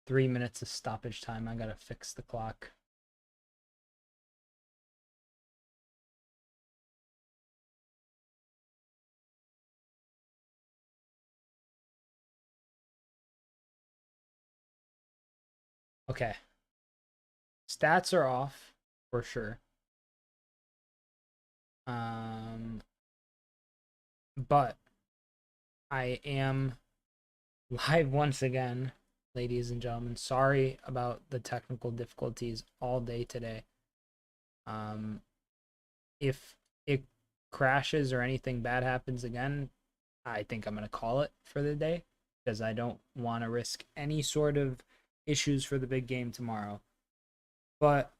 3 minutes of stoppage time. I gotta fix the clock. Okay. Stats are off for sure. But I am live once again, ladies and gentlemen. Sorry about the technical difficulties all day today. If it crashes or anything bad happens again, I think I'm going to call it for the day because I don't want to risk any sort of issues for the big game tomorrow. But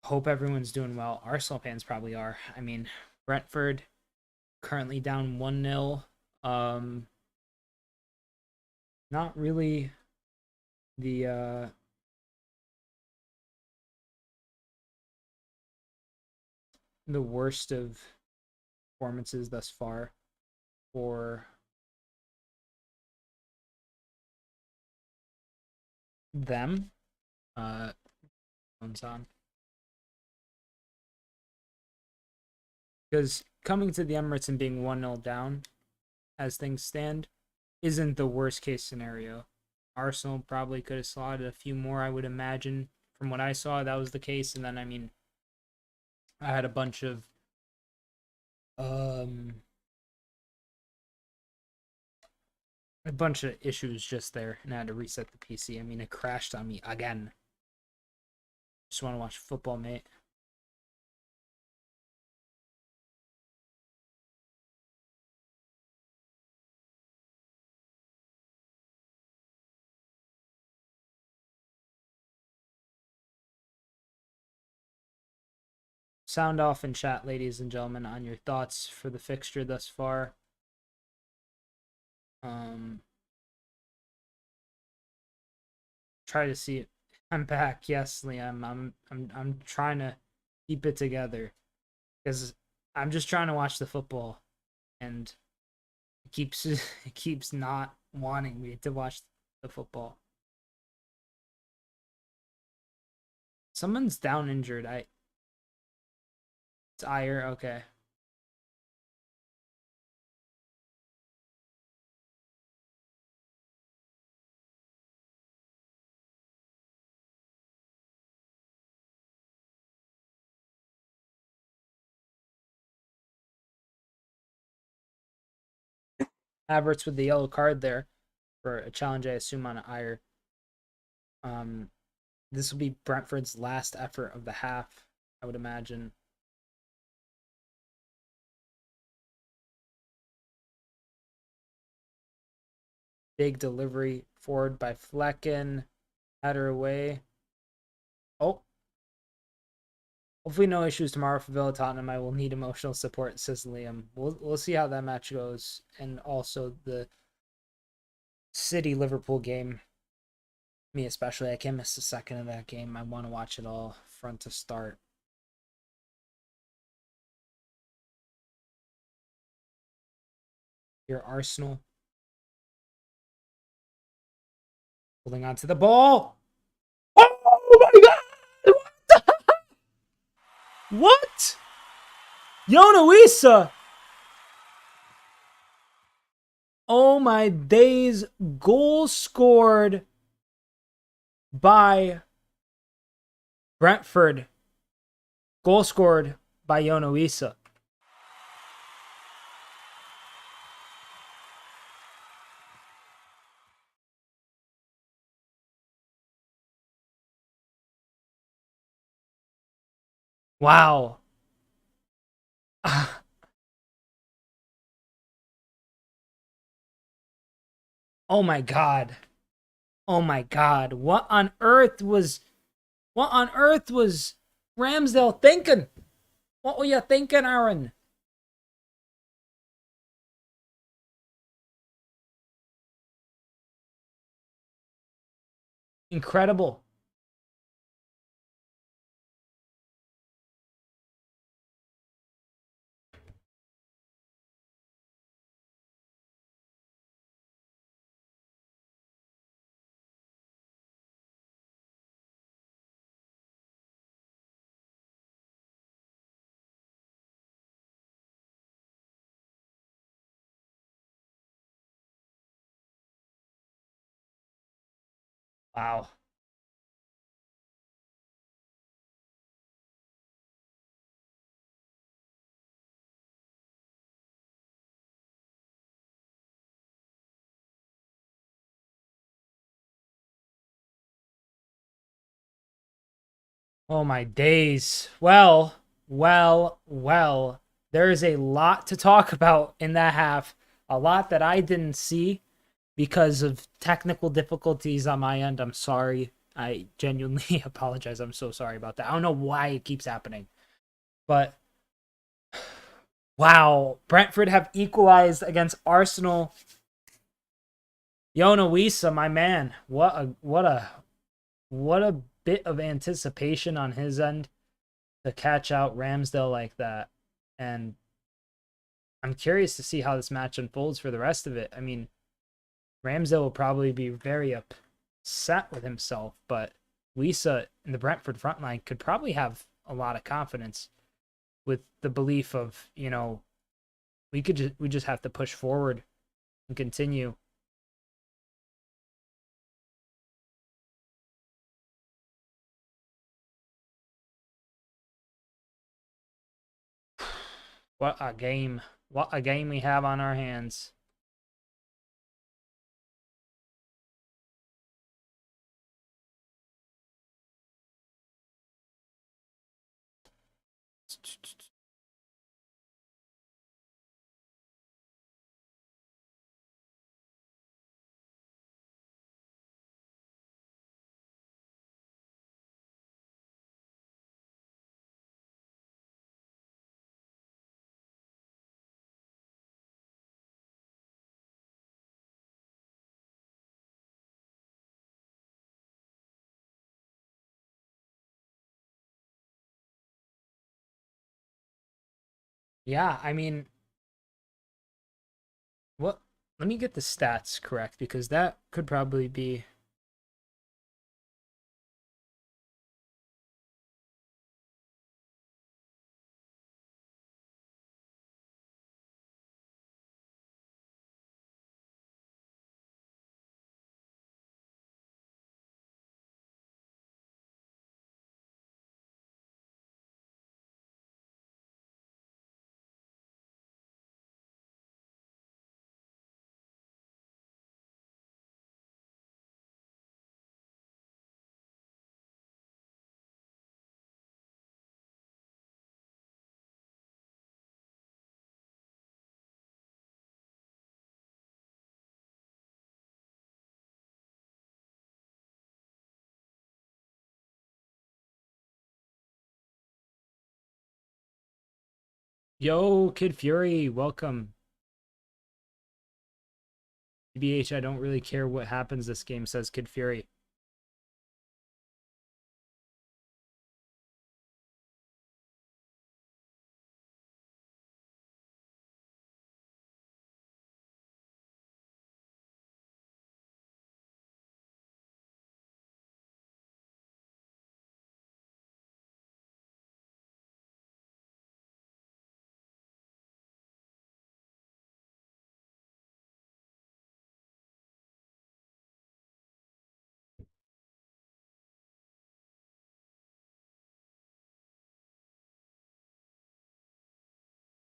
hope everyone's doing well. Arsenal fans probably are. I mean, Brentford currently down 1-0. Not really the worst of performances thus far for them. Phone's on. Because coming to the Emirates and being 1-0 down as things stand isn't the worst case scenario. Arsenal probably could have slotted a few more, I would imagine. From what I saw, that was the case. And then, I mean, I had a bunch of issues just there, and I had to reset the PC. I mean, it crashed on me again. Just want to watch football, mate. Sound off in chat, ladies and gentlemen, on your thoughts for the fixture thus far. Try to see it. I'm back. Yes, Liam. I'm trying to keep it together because I'm just trying to watch the football, and it keeps not wanting me to watch the football. Someone's down injured. It's Ayer. Okay. Havertz with the yellow card there for a challenge, I assume, on Ayer. This will be Brentford's last effort of the half, I would imagine. Big delivery forward by Flecken. Header away. Oh. Hopefully no issues tomorrow for Villa Tottenham. I will need emotional support, says Liam. We'll see how that match goes. And also the City Liverpool game. Me especially. I can't miss a second of that game. I want to watch it all front to start. Your Arsenal. Holding on to the ball. Oh my god! What the What? Wissa! Oh my days. Goal scored by Brentford. Goal scored by Wissa. Wow. Oh my god. Oh my god. What on earth was Ramsdale thinking? What were you thinking, Aaron? Incredible. Wow. Oh my days. Well. There is a lot to talk about in that half. A lot that I didn't see because of technical difficulties on my end. I'm sorry. I genuinely apologize. I'm so sorry about that. I don't know why it keeps happening. But wow, Brentford have equalized against Arsenal. Yoane Wissa, my man. What a bit of anticipation on his end to catch out Ramsdale like that. And I'm curious to see how this match unfolds for the rest of it. I mean, Ramsdale will probably be very upset with himself, but Wissa in the Brentford front line could probably have a lot of confidence with the belief of, we just have to push forward and continue. What a game. What a game we have on our hands. Yeah, I mean, what let me get the stats correct because that could probably be. Yo, Kid Fury, welcome. BH, I don't really care what happens this game, says Kid Fury.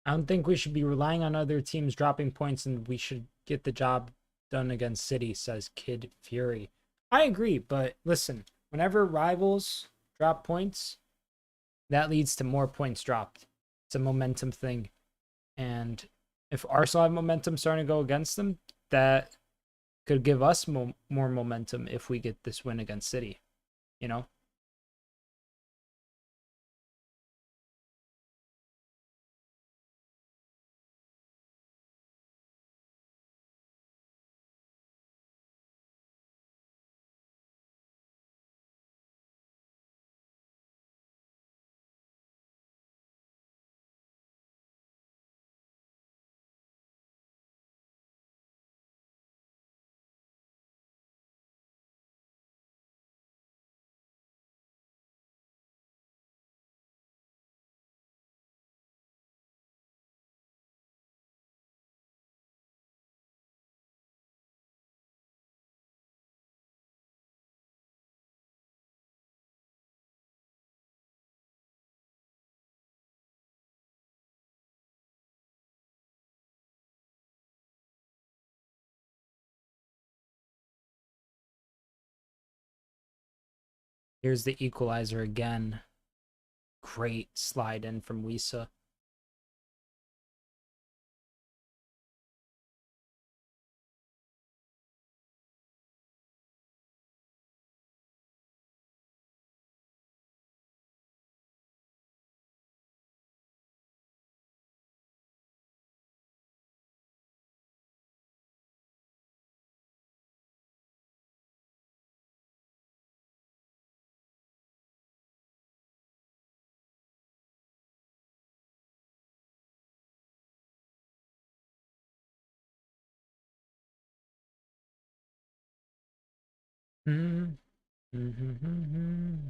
I don't think we should be relying on other teams dropping points and we should get the job done against City, says Kid Fury. I agree, but listen, whenever rivals drop points, that leads to more points dropped. It's a momentum thing. And if Arsenal have momentum starting to go against them, that could give us more momentum if we get this win against City, you know? Here's the equalizer again. Great slide in from Wissa. Mm-hmm. Mm-hmm.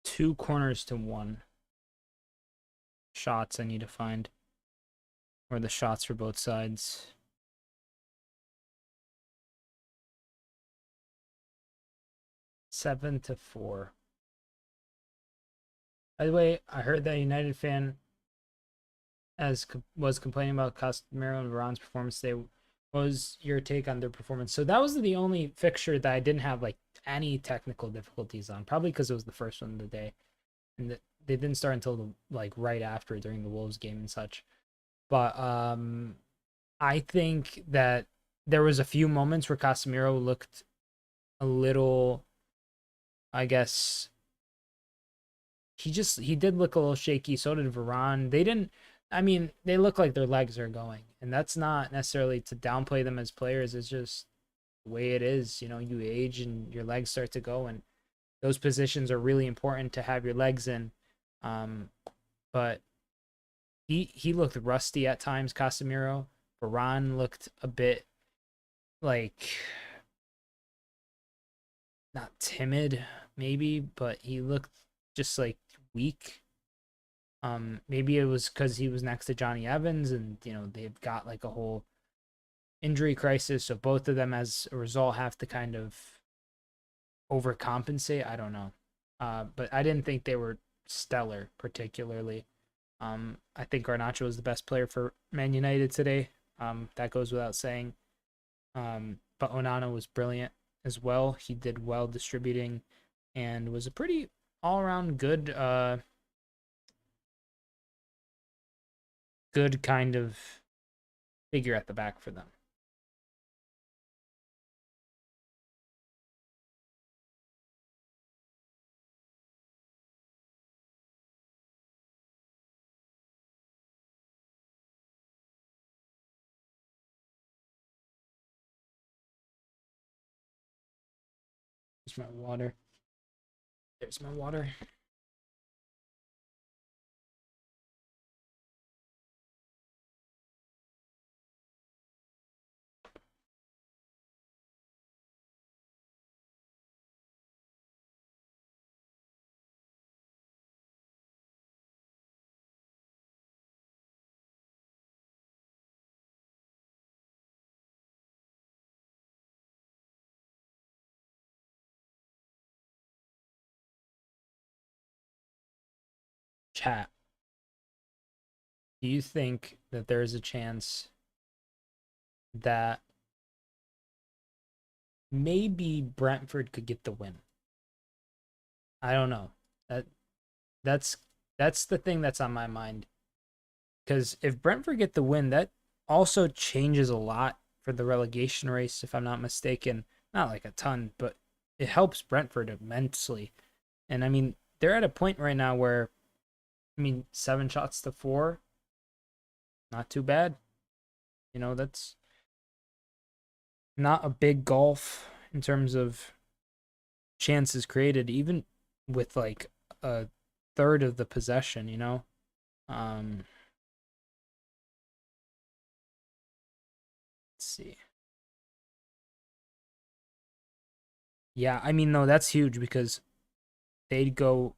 2 corners to 1. Shots I need to find. Or the shots for both sides. Seven to 4. By the way, I heard that United fan was complaining about Casemiro and Varane's performance today. What was your take on their performance? So that was the only fixture that I didn't have like any technical difficulties on, probably because it was the first one of the day, and they didn't start until like right after during the Wolves game and such. But I think that there was a few moments where Casemiro looked a little, I guess, he did look a little shaky. So did Varane. They didn't. I mean, they look like their legs are going, and that's not necessarily to downplay them as players. It's just the way it is. You know, you age and your legs start to go, and those positions are really important to have your legs in. Um, but he looked rusty at times. Casemiro, Varane looked a bit like not timid, maybe, but he looked just like weak. Maybe it was because he was next to Johnny Evans, and they've got like a whole injury crisis, so both of them, as a result, have to kind of overcompensate. I don't know, but I didn't think they were stellar particularly. I think Garnacho was the best player for Man United today. That goes without saying. But Onana was brilliant as well. He did well distributing, and was a pretty all around good kind of figure at the back for them. There's my water. There's my water. Chat. Do you think that there is a chance that maybe Brentford could get the win? I don't know. That that's that's the thing that's on my mind. Because if Brentford get the win, that also changes a lot for the relegation race, if I'm not mistaken. Not like a ton, but it helps Brentford immensely. And I mean, they're at a point right now where, I mean, 7 shots to 4, not too bad. That's not a big gulf in terms of chances created, even with like a third of the possession. Um, let's see. Yeah, I mean, no, that's huge because they'd go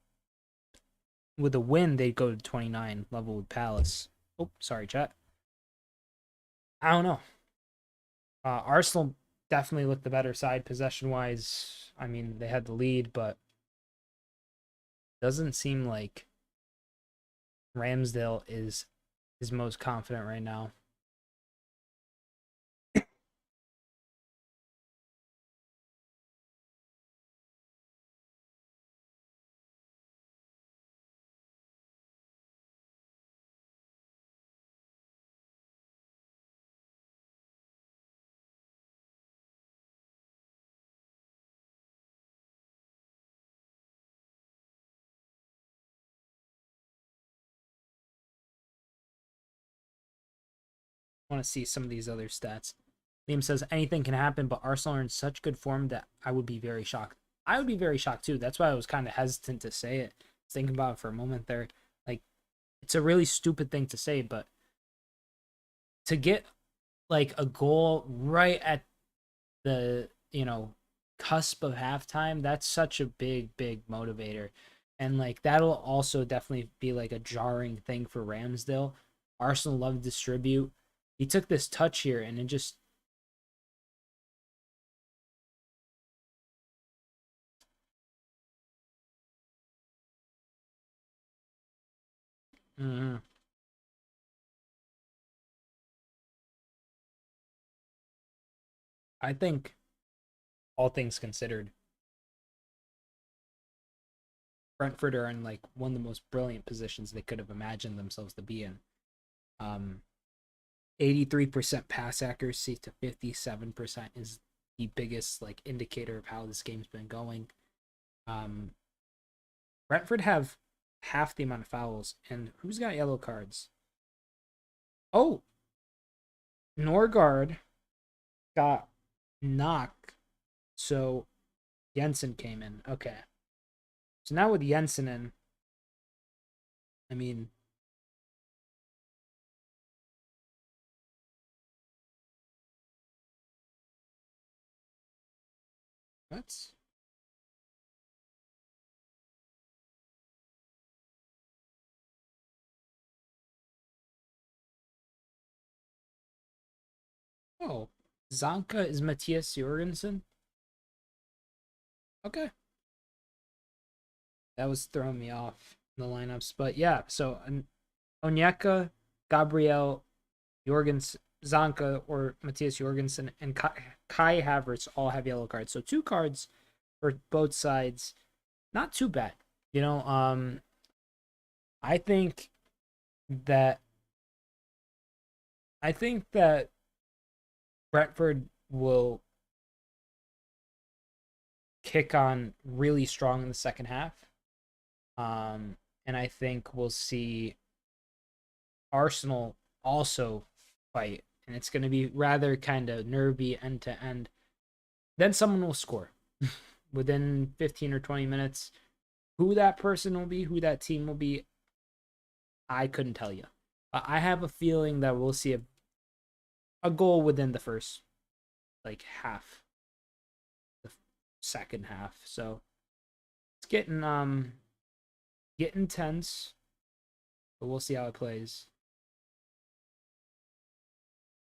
with a win. They'd go to 29, level with Palace. Oh, sorry, chat. I don't know. Arsenal definitely looked the better side possession wise. I mean, they had the lead, but doesn't seem like Ramsdale is his most confident right now. I want to see some of these other stats. Liam says anything can happen, but Arsenal are in such good form that I would be very shocked. I would be very shocked too. That's why I was kind of hesitant to say it. Thinking about it for a moment there. Like, it's a really stupid thing to say, but to get like a goal right at the, cusp of halftime, that's such a big motivator. And like that'll also definitely be like a jarring thing for Ramsdale. Arsenal love to distribute. He took this touch here and it just mm, I think all things considered, Brentford are in like one of the most brilliant positions they could have imagined themselves to be in. Um 83% pass accuracy to 57% is the biggest like indicator of how this game's been going. Um, Brentford have half the amount of fouls, and who's got yellow cards? Oh, Norgard got knocked, so Jensen came in. Okay, so now with Jensen in, I mean, that's oh, Zanka is Matthias Jorgensen. Okay, that was throwing me off in the lineups, but yeah. So Onyeka, Gabriel, Jorgens, Zanka, or Matthias Jorgensen, and Kai Havertz all have yellow cards. So 2 cards for both sides. Not too bad. You know, I think that I think that Brentford will kick on really strong in the second half. And I think we'll see Arsenal also fight. And it's going to be rather kind of nervy end to end. Then someone will score within 15 or 20 minutes. Who that person will be, who that team will be, I couldn't tell you. But I have a feeling that we'll see a goal within the first like half, the second half. So it's getting tense, but we'll see how it plays.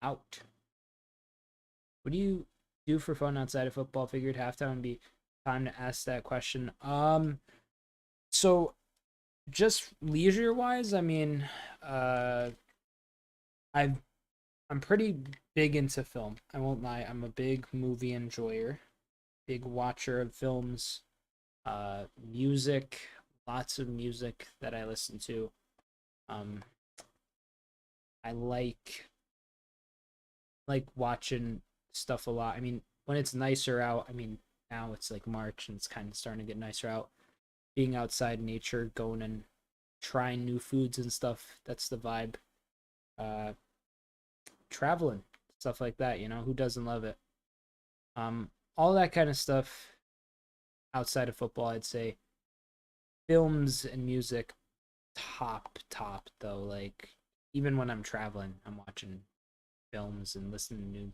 Out. What do you do for fun outside of football? Figured halftime would be time to ask that question. So just leisure wise, I mean, I've I'm pretty big into film. I won't lie. I'm a big movie enjoyer, big watcher of films, music, lots of music that I listen to. Um, I like watching stuff a lot. I mean, when it's nicer out, I mean, now it's like March and it's kind of starting to get nicer out. Being outside in nature, going and trying new foods and stuff, that's the vibe. Uh, Traveling, stuff like that, who doesn't love it? All that kind of stuff outside of football, I'd say. Films and music, top though. Like, even when I'm traveling, I'm watching films and listening to new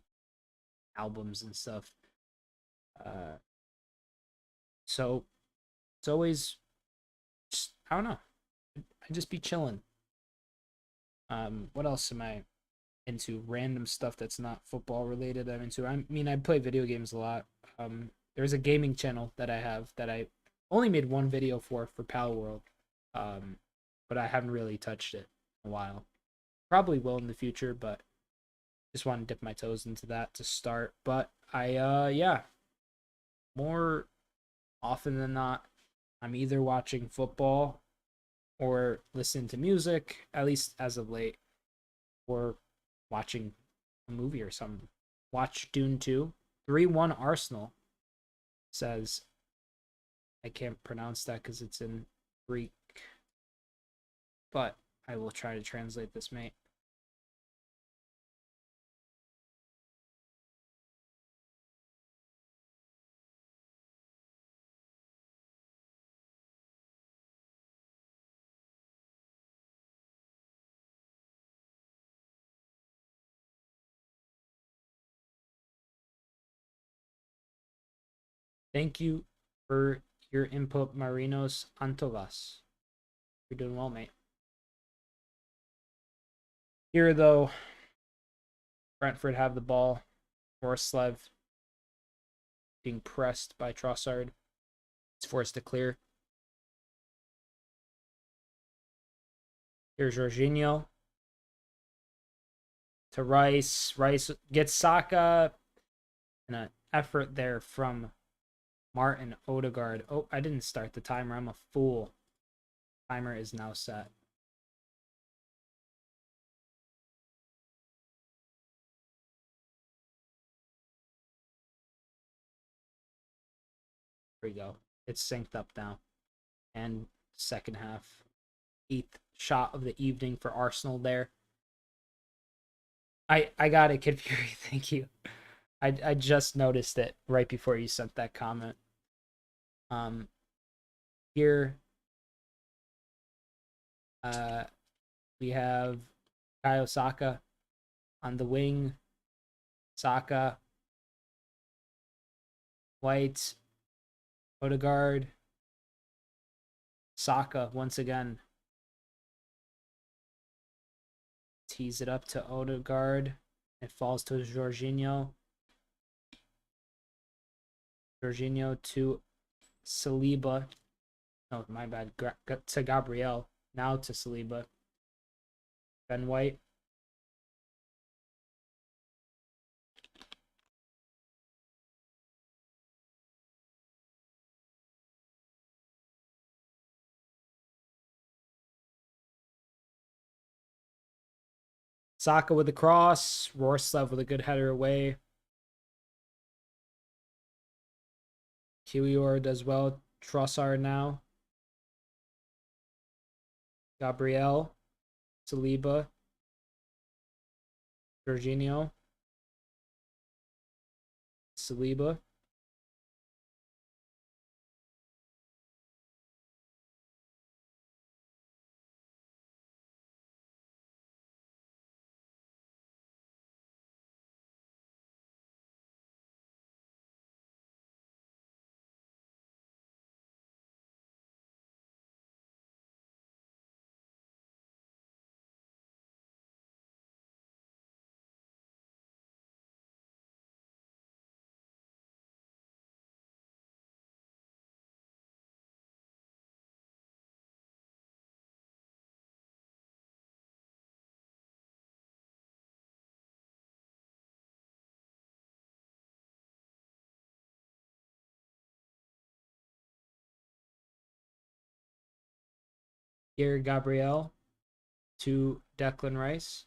albums and stuff. Uh, so it's always just, I don't know. I just be chilling. What else am I into? Random stuff that's not football related I'm into. I mean, I play video games a lot. There's a gaming channel that I have that I only made one video for Pal World. But I haven't really touched it in a while. Probably will in the future, but just want to dip my toes into that to start. But yeah, more often than not, I'm either watching football or listening to music, at least as of late, or watching a movie or something. Watch Dune 2. 3-1 Arsenal, says. I can't pronounce that because it's in Greek. But I will try to translate this, mate. Thank you for your input, Marinos Antovas. You're doing well, mate. Here, though, Brentford have the ball. Voroslev being pressed by Trossard. It's forced to clear. Here's Jorginho to Rice. Rice gets Saka. And an effort there from Martin Odegaard. Oh, I didn't start the timer. I'm a fool. Timer is now set. Here we go. It's synced up now. And second half. 8th shot of the evening for Arsenal there. I got it, Kid Fury. Thank you. I just noticed it right before you sent that comment. Here we have Bukayo Saka on the wing. Saka, White, Odegaard, Saka once again. Tease it up to Odegaard. It falls to Jorginho. Jorginho to Saliba. Oh, my bad. To Gabriel. Now to Saliba. Ben White. Saka with the cross. Voroslev with a good header away. Kiwior does well. Trossard now. Gabriel. Saliba. Jorginho. Saliba. Here, Gabriel to Declan Rice.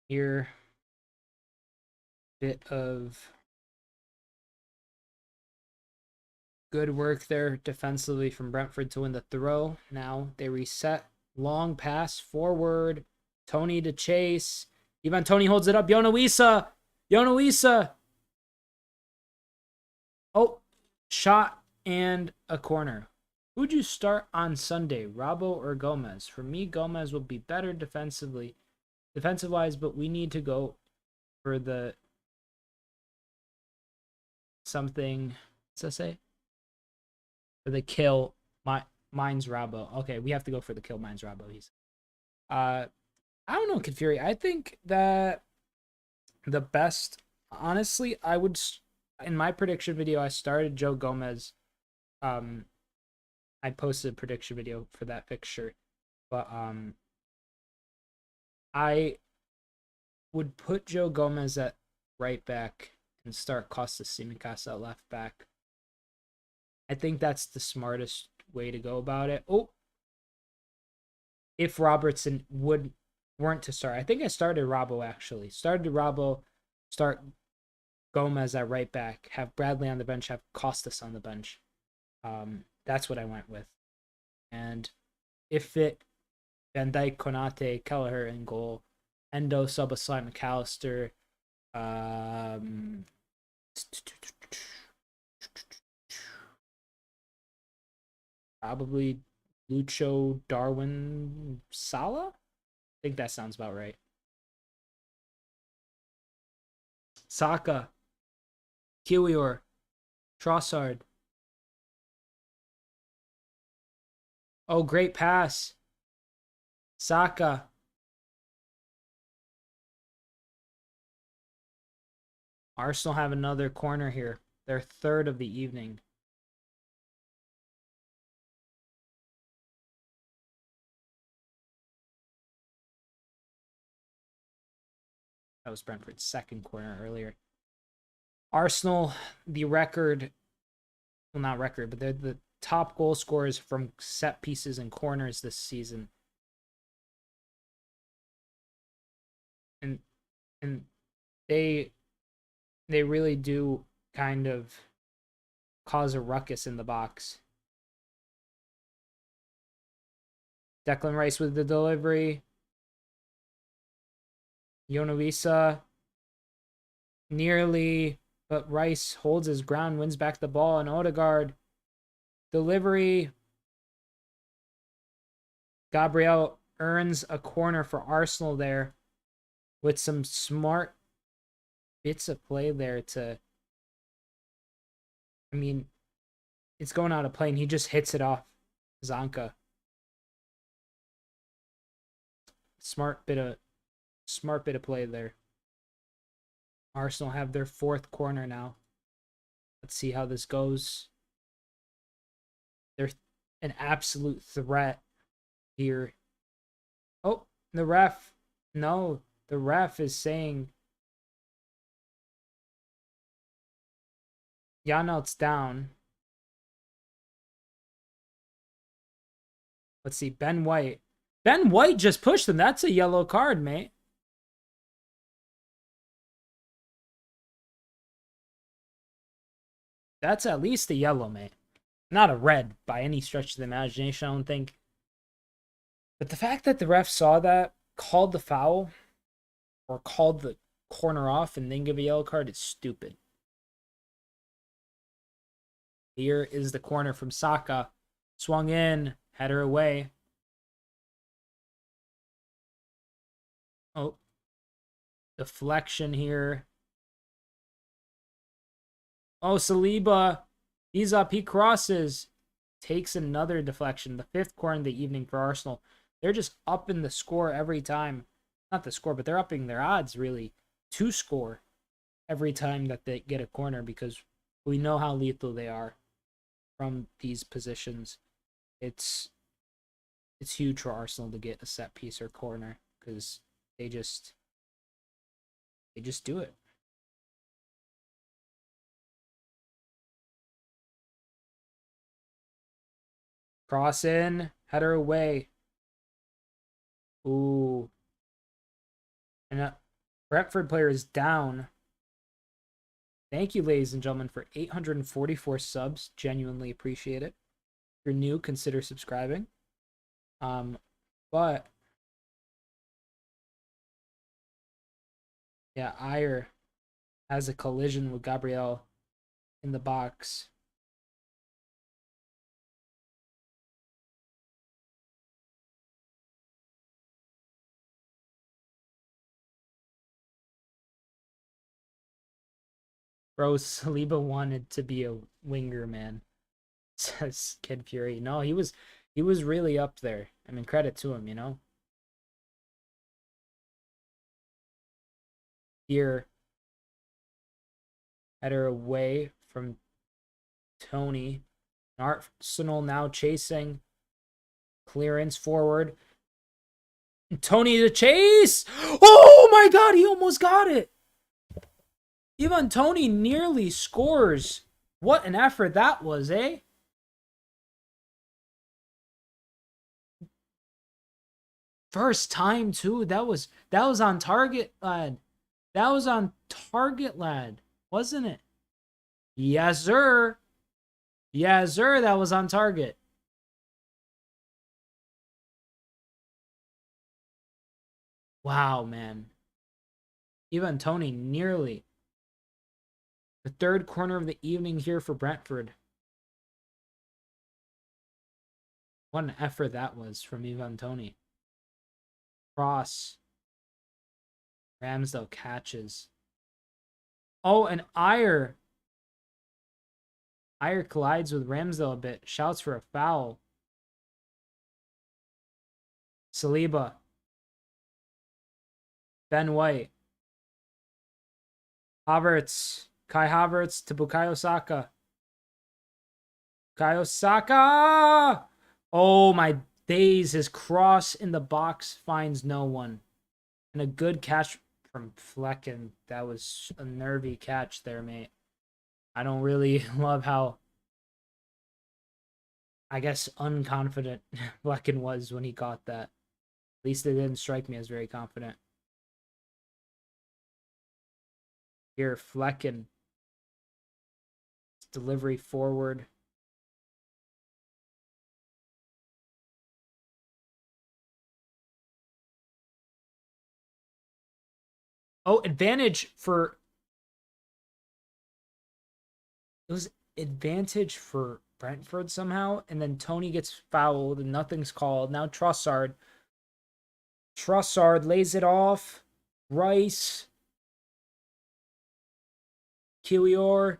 Here, bit of good work there defensively from Brentford to win the throw. Now they reset. Long pass forward. Tony to chase. Ivan Tony holds it up. Yoane Wissa. Yoane Wissa. Oh, shot and a corner. Who'd you start on Sunday, Robbo or Gomez? For me, Gomez will be better defensive-wise, but we need to go for the something. What's that say? For the kill. Mine's Robbo. Okay, we have to go for the kill. Mine's Robbo. I don't know, Kid Fury. I think that the best, honestly, I would, in my prediction video, I started Joe Gomez. I posted a prediction video for that fixture, but I would put Joe Gomez at right back and start Costas Tsimikas at left back. I think that's the smartest way to go about it. Oh, if Robertson weren't to start, I think I started Robbo actually. Started Robbo, start Gomez at right back, have Bradley on the bench, have Costas on the bench. That's what I went with. And if it, Van Dijk, Konate, Kelleher in goal, Endo, Szoboszlai, McAllister, probably Lucho, Darwin, Salah? I think that sounds about right. Saka, Kiwior, Trossard. Oh, great pass. Saka. Arsenal have another corner here. Their third of the evening. That was Brentford's second corner earlier. Arsenal, the record, well, not record, but they're the top goal scorers from set pieces and corners this season. And they really do kind of cause a ruckus in the box. Declan Rice with the delivery. Yoane Wissa nearly, but Rice holds his ground, wins back the ball, and Odegaard delivery. Gabriel earns a corner for Arsenal there with some smart bits of play there to, I mean, it's going out of play, and he just hits it off Zanka. Smart bit of play there. Arsenal have their fourth corner now. Let's see how this goes. They're an absolute threat here. Oh, the ref. No, the ref is saying Janelt's down. Let's see, Ben White. Ben White just pushed him. That's a yellow card, mate. That's at least a yellow, mate. Not a red by any stretch of the imagination, I don't think. But the fact that the ref saw that, called the foul, or called the corner off and then give a yellow card is stupid. Here is the corner from Saka. Swung in, header away. Oh, deflection here. Oh, Saliba, he's up, he crosses. Takes another deflection. The fifth corner in the evening for Arsenal. They're just upping the score every time. Not the score, but they're upping their odds, really, to score every time that they get a corner because we know how lethal they are from these positions. It's huge for Arsenal to get a set piece or corner because they just do it. Cross in, header away. Ooh. And a Brentford player is down. Thank you, ladies and gentlemen, for 844 subs. Genuinely appreciate it. If you're new, consider subscribing. But yeah, Ayer has a collision with Gabriel in the box. Bro, Saliba wanted to be a winger, man. Says Kid Fury. No, he was really up there. I mean, credit to him, you know. Here, header away from Tony. Arsenal now chasing. Clearance forward. Tony to chase. Oh my God, he almost got it. Even Tony nearly scores. What an effort that was, eh? First time too. That was on target, lad. That was on target, lad. Wasn't it? Yes, sir. Yes, sir. That was on target. Wow, man. Even Tony nearly. The third corner of the evening here for Brentford. What an effort that was from Ivan Tony. Cross. Ramsdale catches. Oh, and Ayer collides with Ramsdale a bit. Shouts for a foul. Saliba. Ben White. Havertz. Kai Havertz to Bukayo Saka. Bukayo Saka! Oh, my days. His cross in the box finds no one. And a good catch from Flecken. That was a nervy catch there, mate. I don't really love how, I guess, unconfident Flecken was when he got that. At least it didn't strike me as very confident. Here, Flecken. Delivery forward. Oh, advantage for... It was advantage for Brentford somehow. And then Tony gets fouled and nothing's called. Now Trossard. Trossard lays it off. Rice. Kiwior.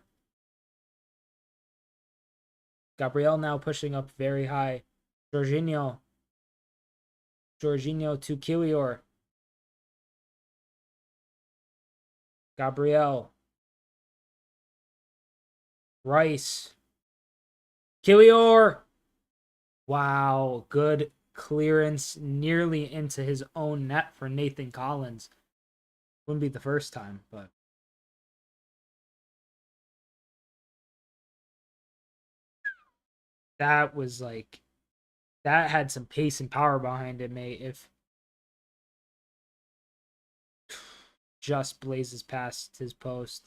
Gabriel now pushing up very high. Jorginho to Kiwior. Gabriel. Rice. Kiwior. Wow, good clearance nearly into his own net for Nathan Collins. Wouldn't be the first time, but that was like, that had some pace and power behind it, mate. If just blazes past his post.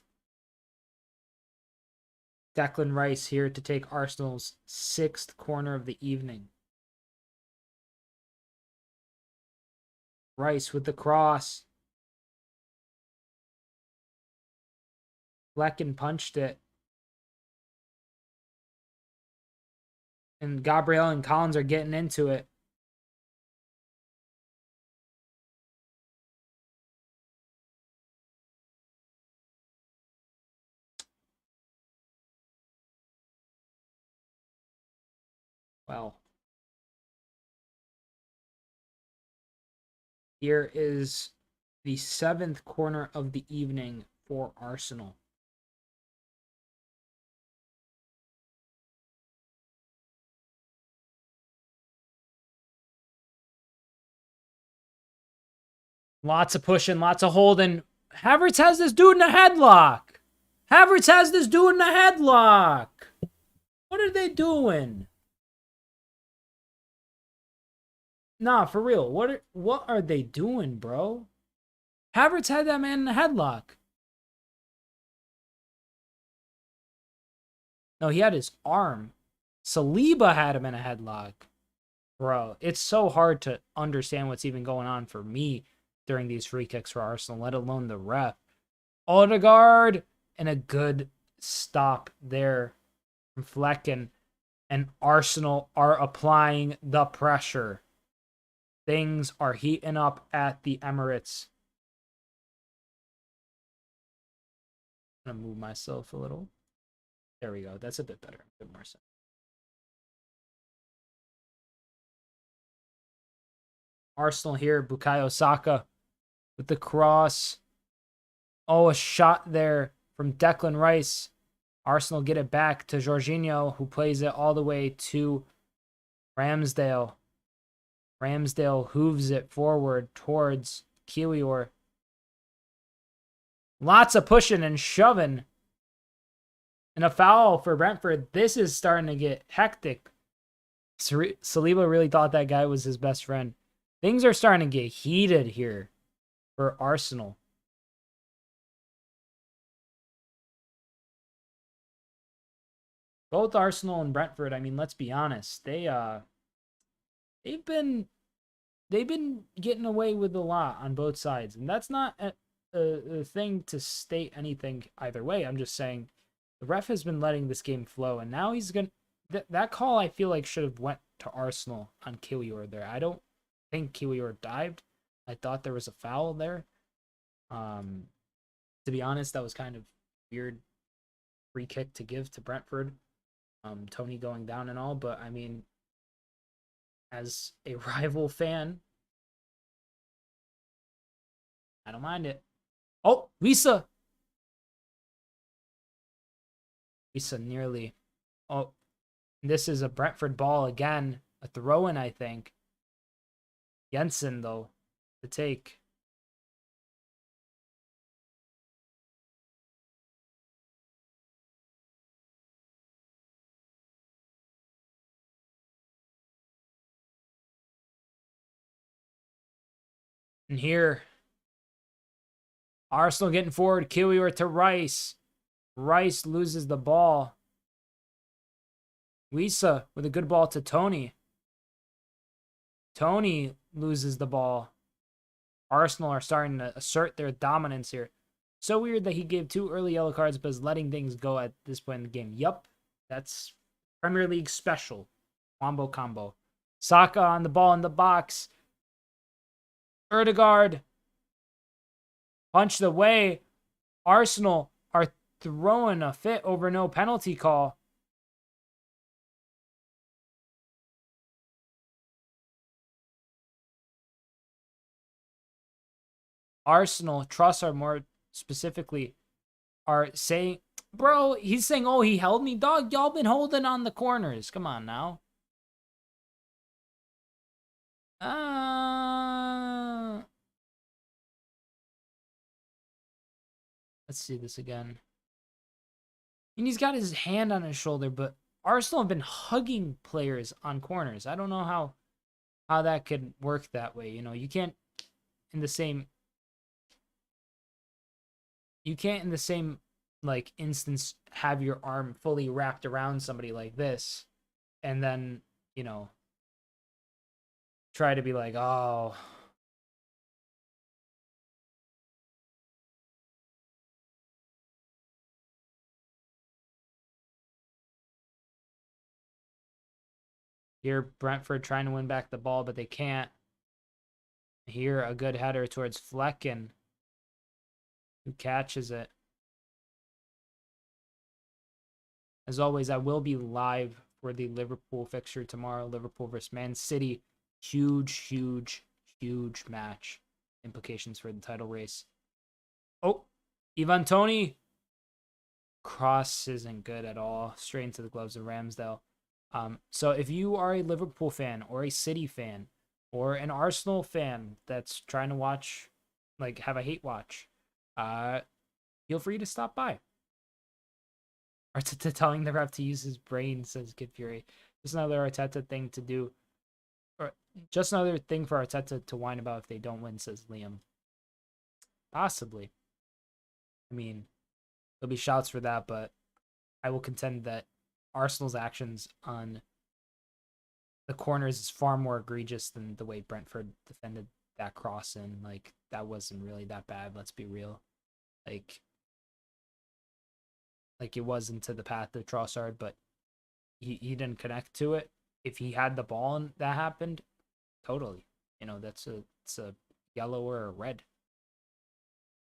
Declan Rice here to take Arsenal's 6th corner of the evening. Rice with the cross. Flecken punched it. And Gabriel and Collins are getting into it. Well, here is the 7th corner of the evening for Arsenal. Lots of pushing, lots of holding. Havertz has this dude in a headlock. Havertz has this dude in a headlock. What are they doing? Nah, for real. What are they doing, bro? Havertz had that man in a headlock. No, he had his arm. Saliba had him in a headlock. Bro, it's so hard to understand what's even going on for me during these free kicks for Arsenal, let alone the ref. Odegaard, and a good stop there from Flecken. And Arsenal are applying the pressure. Things are heating up at the Emirates. I'm gonna move myself a little. There we go. That's a bit better. A bit more sense. Arsenal here. Bukayo Saka with the cross. Oh, a shot there from Declan Rice. Arsenal get it back to Jorginho, who plays it all the way to Ramsdale. Ramsdale hooves it forward towards Kiwior. Lots of pushing and shoving. And a foul for Brentford. This is starting to get hectic. Saliba really thought that guy was his best friend. Things are starting to get heated here for Arsenal. Both Arsenal and Brentford, I mean, let's be honest. They've been getting away with a lot on both sides. And that's not a thing to state anything either way. I'm just saying the ref has been letting this game flow, and now he's going to... That call, I feel like, should have went to Arsenal on Kiwior there. I don't think Kiwior dived. I thought there was a foul there. To be honest, that was kind of weird free kick to give to Brentford. Tony going down and all, but I mean, as a rival fan, I don't mind it. Oh, wissa! Wissa nearly. Oh, this is a Brentford ball again. A throw-in, I think. Jensen, though, to take. And here, Arsenal getting forward. Kiwior to Rice. Rice loses the ball. Wissa with a good ball to Tony. Tony loses the ball. Arsenal are starting to assert their dominance here. So weird that he gave 2 early yellow cards, but is letting things go at this point in the game. Yup, that's Premier League special. Wombo combo. Saka on the ball in the box. Erdegaard punched away. Arsenal are throwing a fit over no penalty call. Arsenal, Trossard more specifically, are saying, bro, he's saying, oh, he held me. Dog, y'all been holding on the corners. Come on now. Let's see this again. And he's got his hand on his shoulder, but Arsenal have been hugging players on corners. I don't know how that could work that way. You know, you can't in the same like instance have your arm fully wrapped around somebody like this and then, you know, try to be like, oh, here Brentford trying to win back the ball, but they can't. Here a good header towards Flecken, who catches it. As always, I will be live for the Liverpool fixture tomorrow. Liverpool versus Man City. Huge, huge, huge match. Implications for the title race. Oh, Ivan Toney. Cross isn't good at all. Straight into the gloves of Ramsdale. So if you are a Liverpool fan or a City fan or an Arsenal fan that's trying to watch, like have a hate watch, feel free to stop by. Arteta telling the ref to use his brain, says Kid Fury. Just another Arteta thing to do. Or just another thing for Arteta to whine about if they don't win, says Liam. Possibly. I mean, there'll be shouts for that, but I will contend that Arsenal's actions on the corners is far more egregious than the way Brentford defended that cross in. Like, that wasn't really that bad, let's be real. Like it was into the path of Trossard, but he didn't connect to it. If he had the ball and that happened, totally. You know, it's a yellow or a red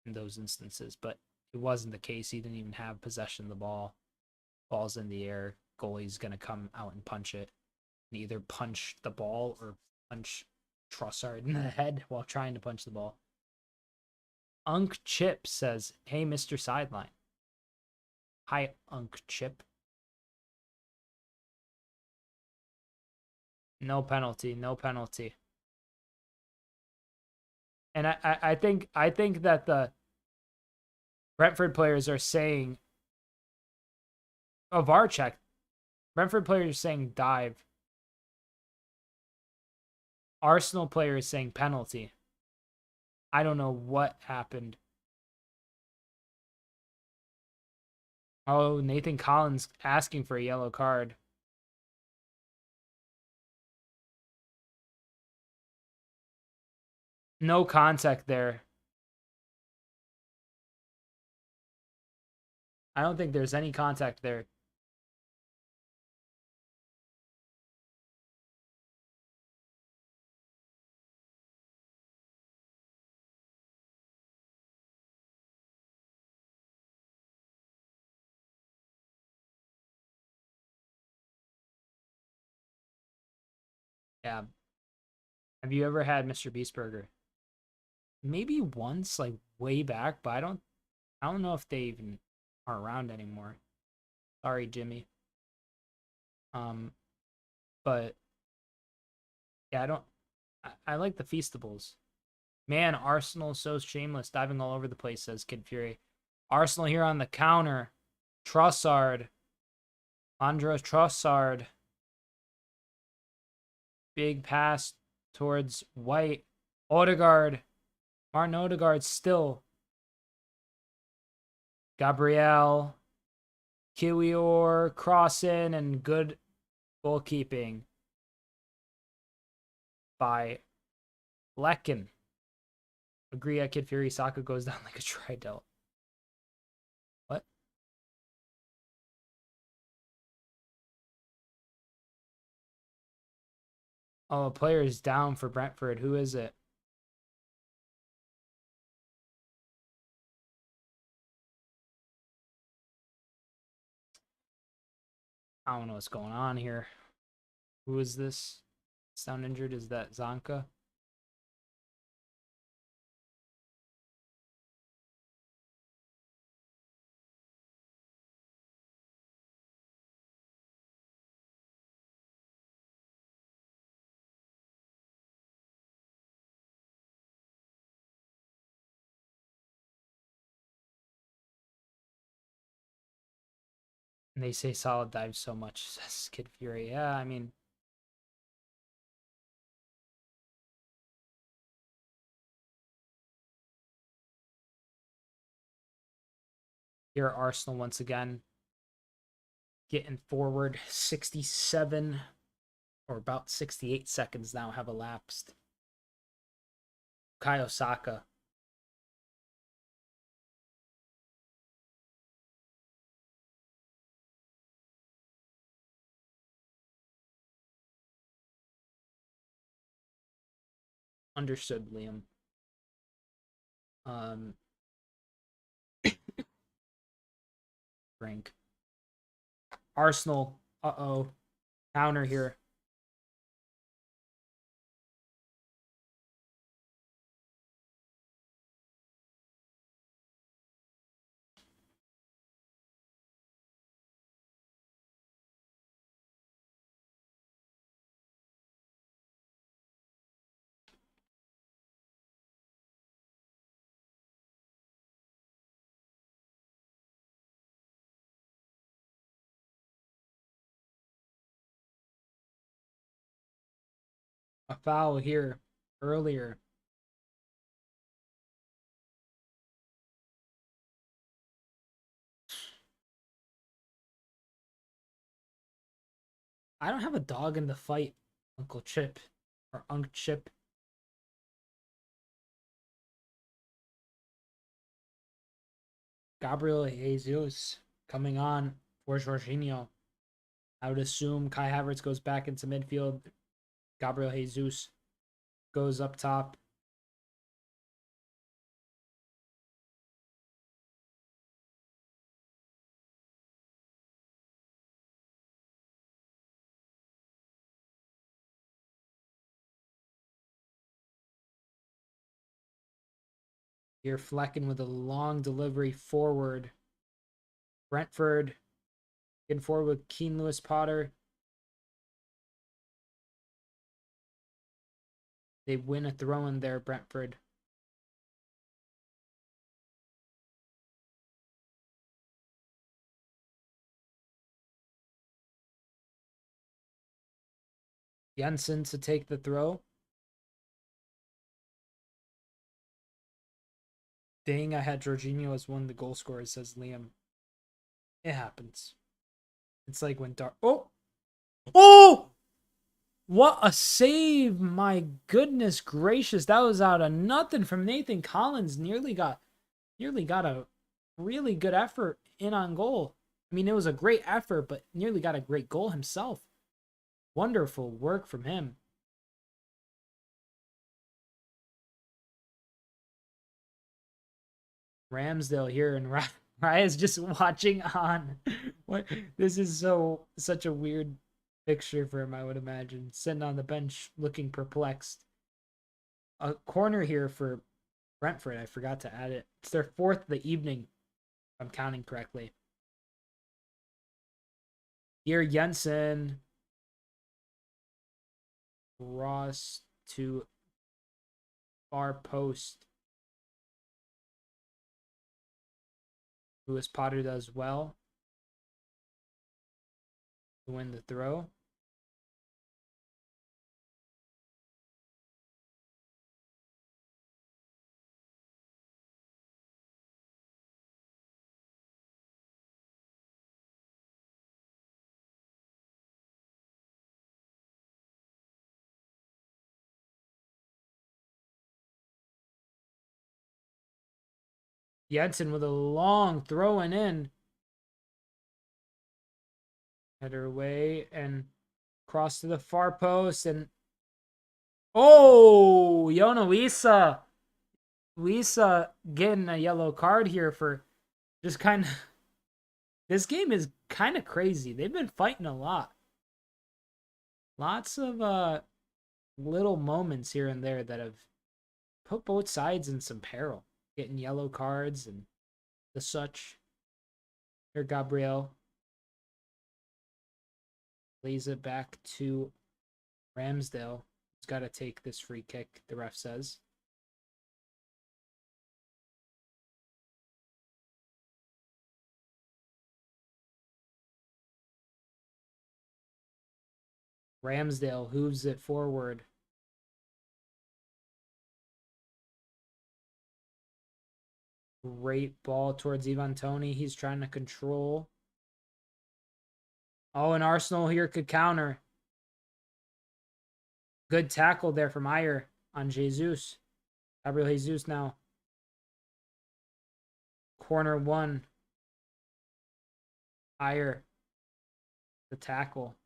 in those instances. But it wasn't the case. He didn't even have possession of the ball. Ball's in the air. Goalie's going to come out and punch it. And either punch the ball or punch Trossard in the head while trying to punch the ball. Unk Chip says, "Hey, Mr. Sideline." Hi, Unk Chip. No penalty. No penalty. And I think that the Brentford players are saying a VAR check. Brentford players are saying dive. Arsenal players saying penalty. I don't know what happened. Oh, Nathan Collins asking for a yellow card. No contact there. I don't think there's any contact there. Yeah. Have you ever had Mr. Beast Burger? Maybe once, like way back, but I don't know if they even are around anymore. Sorry, Jimmy. But yeah, I like the Feastables. Man, Arsenal is so shameless, diving all over the place, says Kid Fury. Arsenal here on the counter. Trossard. Andros Trossard. Big pass towards White. Odegaard. Martin Odegaard still. Gabriel. Kiwior. Cross in and good goalkeeping by Flecken. Agree at Kid Fury. Saka goes down like a tridelt. What? Oh, a player is down for Brentford. Who is it? I don't know what's going on here. Who is this? Sound injured? Is that Zonka? And they say solid dive so much, says Kid Fury. Yeah, I mean, here at Arsenal once again. Getting forward 67 or about 68 seconds now have elapsed. Bukayo Saka. Understood, Liam. Rank. Arsenal. Uh-oh. Counter here. A foul here earlier. I don't have a dog in the fight, Uncle Chip or Unc Chip. Gabriel Jesus coming on for Jorginho. I would assume Kai Havertz goes back into midfield. Gabriel Jesus goes up top. Here, Flecken with a long delivery forward. Brentford getting forward with Keane Lewis Potter. They win a throw in there, Brentford. Jensen to take the throw. Dang, I had Jorginho as one of the goal scorers, says Liam. It happens. It's like when Oh! What a save! My goodness gracious. That was out of nothing from Nathan Collins. Nearly got a really good effort in on goal. I mean, it was a great effort, but nearly got a great goal himself. Wonderful work from him. Ramsdale here, and Raya's just watching on. What? This is such a weird picture for him, I would imagine. Sitting on the bench looking perplexed. A corner here for Brentford. I forgot to add it. It's their 4th of the evening, if I'm counting correctly. Here, Jensen. Ross to far post. Lewis Potter does well to win the throw. Jensen with a long throwing in. Header away and cross to the far post. And oh, Yoane Wissa. Wissa getting a yellow card here for just kind of. This game is kind of crazy. They've been fighting a lot. Lots of little moments here and there that have put both sides in some peril. Getting yellow cards and the such. Here, Gabriel lays it back to Ramsdale. He's got to take this free kick, the ref says. Ramsdale hooves it forward. Great ball towards Ivan Toney. He's trying to control. Oh, and Arsenal here could counter. Good tackle there from Ayer on Jesus. Gabriel Jesus now. Corner 1. Ayer. The tackle.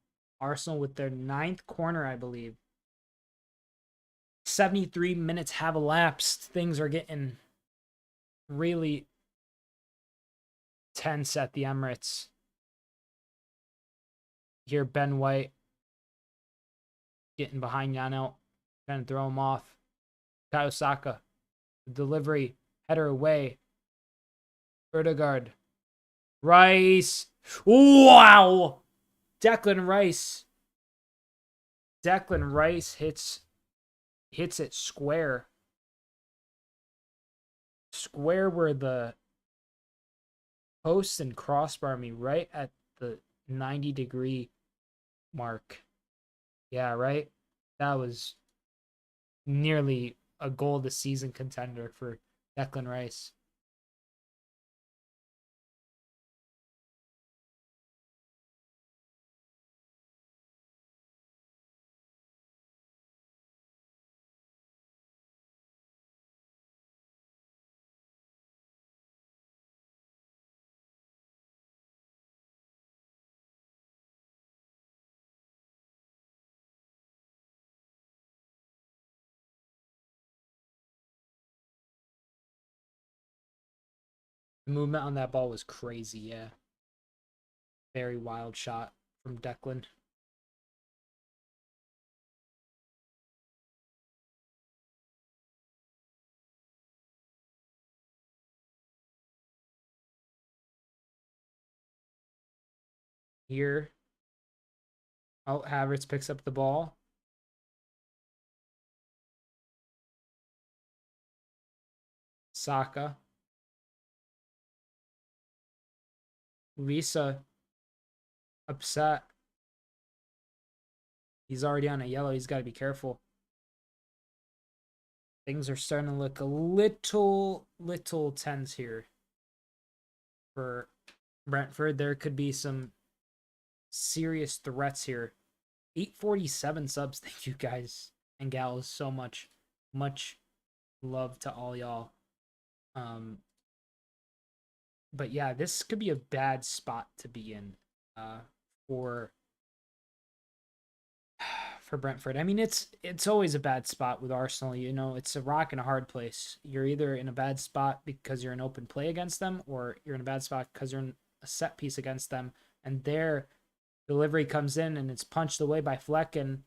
Arsenal with their 9th corner, I believe. 73 minutes have elapsed. Things are getting really tense at the Emirates. Here, Ben White getting behind Yoane, trying to throw him off. Bukayo Saka, delivery, header away. Erdegaard, Rice. Wow! Declan Rice. Declan Rice hits it square. Square where the post and crossbar meet, right at the 90-degree mark. Yeah, right? That was nearly a goal of the season contender for Declan Rice. The movement on that ball was crazy, yeah. Very wild shot from Declan. Here. Oh, Havertz picks up the ball. Saka. Wissa upset. He's already on a yellow. He's got to be careful. Things are starting to look a little tense here for Brentford. There could be some serious threats here. 847 subs. Thank you guys and gals so much. Much love to all y'all. But yeah, this could be a bad spot to be in for Brentford. I mean, it's always a bad spot with Arsenal. You know, it's a rock and a hard place. You're either in a bad spot because you're in open play against them, or you're in a bad spot because you're in a set piece against them, and their delivery comes in and it's punched away by Flecken.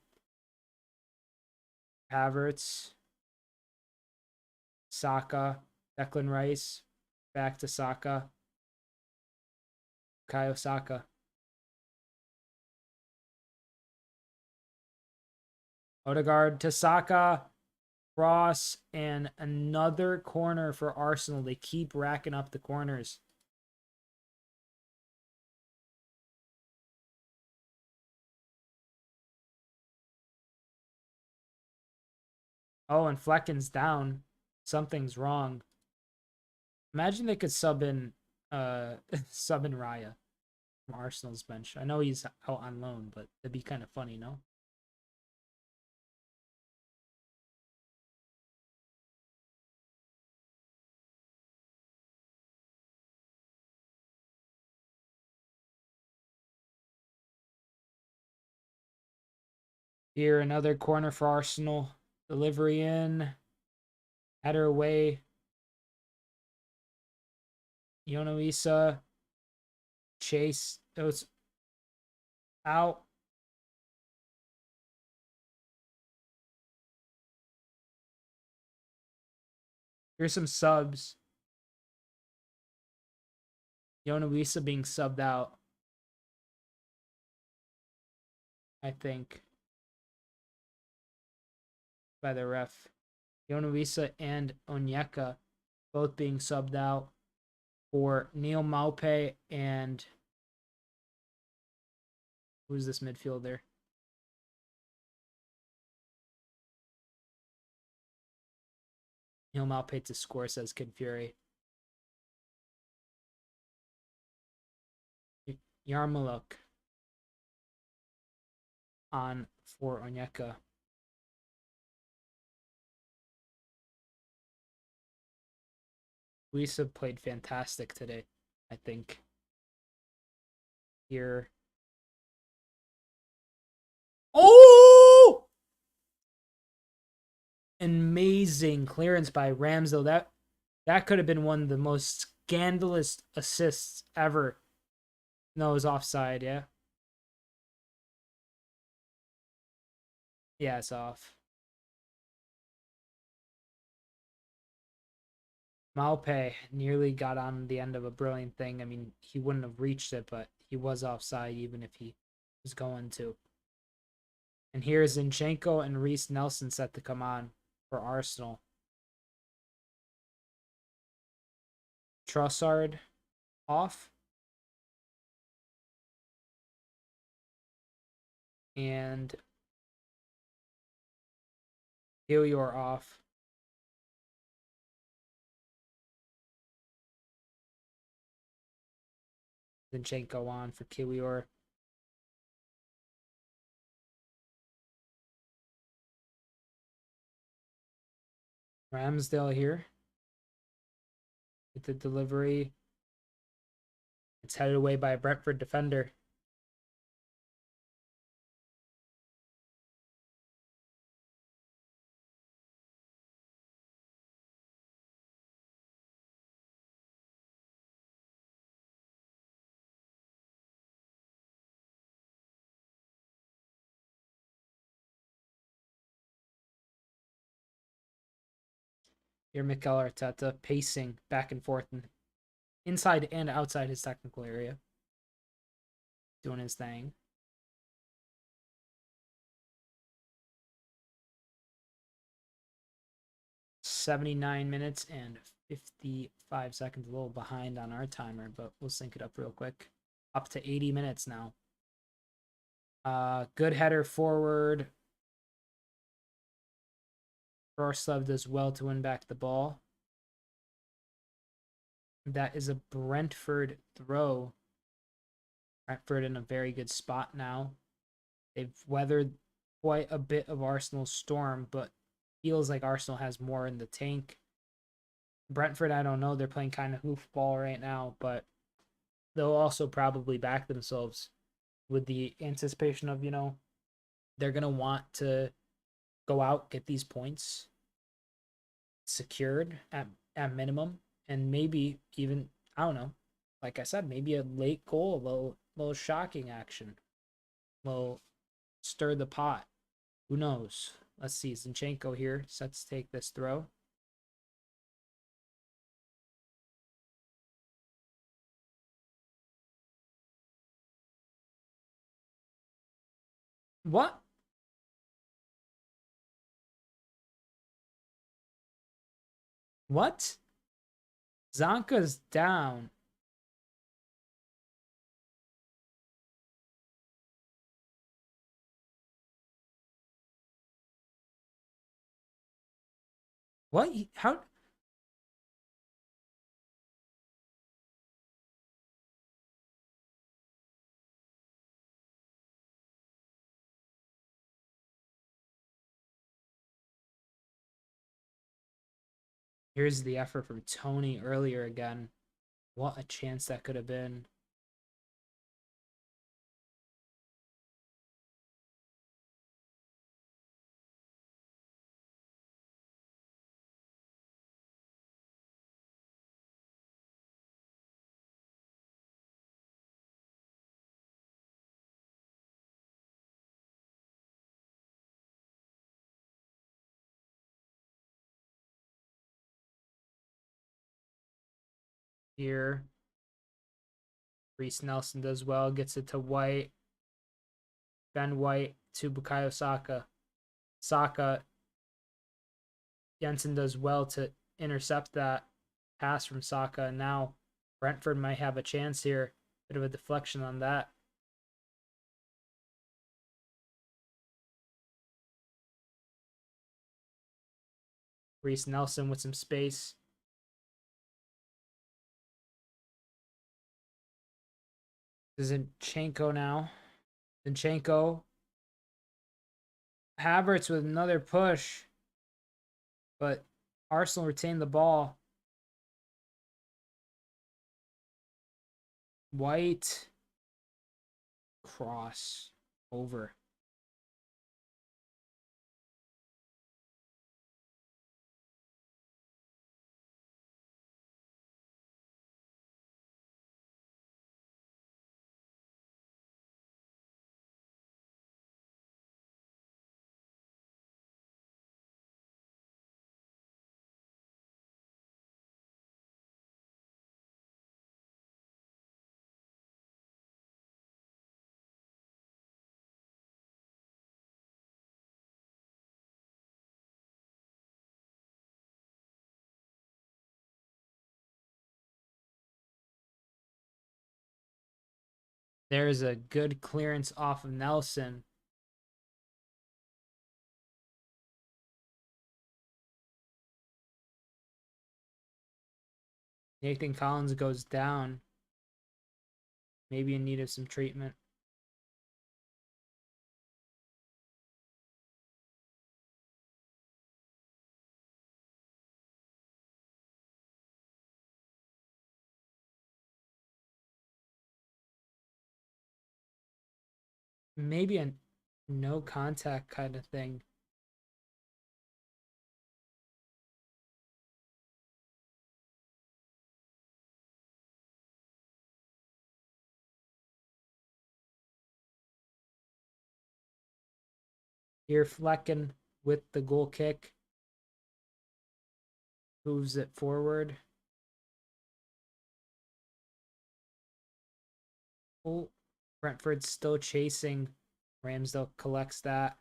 Havertz, Saka, Declan Rice, back to Saka, bukayo Saka. Odegaard to Saka, cross, and another corner for Arsenal. They keep racking up the corners. Oh, and Flecken's down. Something's wrong. Imagine they could sub in sub in Raya from Arsenal's bench. I know he's out on loan, but it'd be kind of funny, no? Here, another corner for Arsenal. Delivery in. Header away. Yoane Wissa. Chase. It was out. Here's some subs. Yoane Wissa being subbed out, I think, by the ref. Yoane Wissa and Onyeka both being subbed out for Neil Maupay and who's this midfielder? Neil Maupay to score, says Kid Fury. Yarmouk on for Onyeka. Wissa played fantastic today, I think. Here. Oh! Amazing clearance by Ramsdale. That could have been one of the most scandalous assists ever. No, it was offside, yeah. Yeah, it's off. Maupay nearly got on the end of a brilliant thing. I mean, he wouldn't have reached it, but he was offside even if he was going to. And here's Zinchenko and Reece Nelson set to come on for Arsenal. Trossard off. And Kiwior off. Zinchenko on for Kiwior. Ramsdale here with the delivery. It's headed away by a Brentford defender. Here, Mikel Arteta pacing back and forth and inside and outside his technical area, doing his thing. $79 and 55 seconds, a little behind on our timer, but we'll sync it up real quick. Up to 80 minutes now. Good header forward. Rorslev does well to win back the ball. That is a Brentford throw. Brentford in a very good spot now. They've weathered quite a bit of Arsenal's storm, but feels like Arsenal has more in the tank. Brentford, I don't know. They're playing kind of hoofball right now, but they'll also probably back themselves with the anticipation of, they're going to want to go out, get these points secured at minimum, and maybe even, I don't know, like I said, maybe a late goal, a little shocking action, will stir the pot. Who knows? Let's see. Zinchenko here sets to take this throw. What? What? Zonka's down. What? How? Here's the effort from Tony earlier again. What a chance that could have been. Here, Reece Nelson does well, gets it to White. Ben White to Bukayo Saka. Saka, Jensen does well to intercept that pass from Saka. And now Brentford might have a chance here. Bit of a deflection on that. Reece Nelson with some space. Zinchenko now. Zinchenko. Havertz with another push. But Arsenal retained the ball. White. Cross. Over. There's a good clearance off of Nelson. Nathan Collins goes down. Maybe in need of some treatment. Maybe a no contact kind of thing. Here, Flecken with the goal kick. Moves it forward. Oh, Brentford's still chasing. Ramsdale collects that.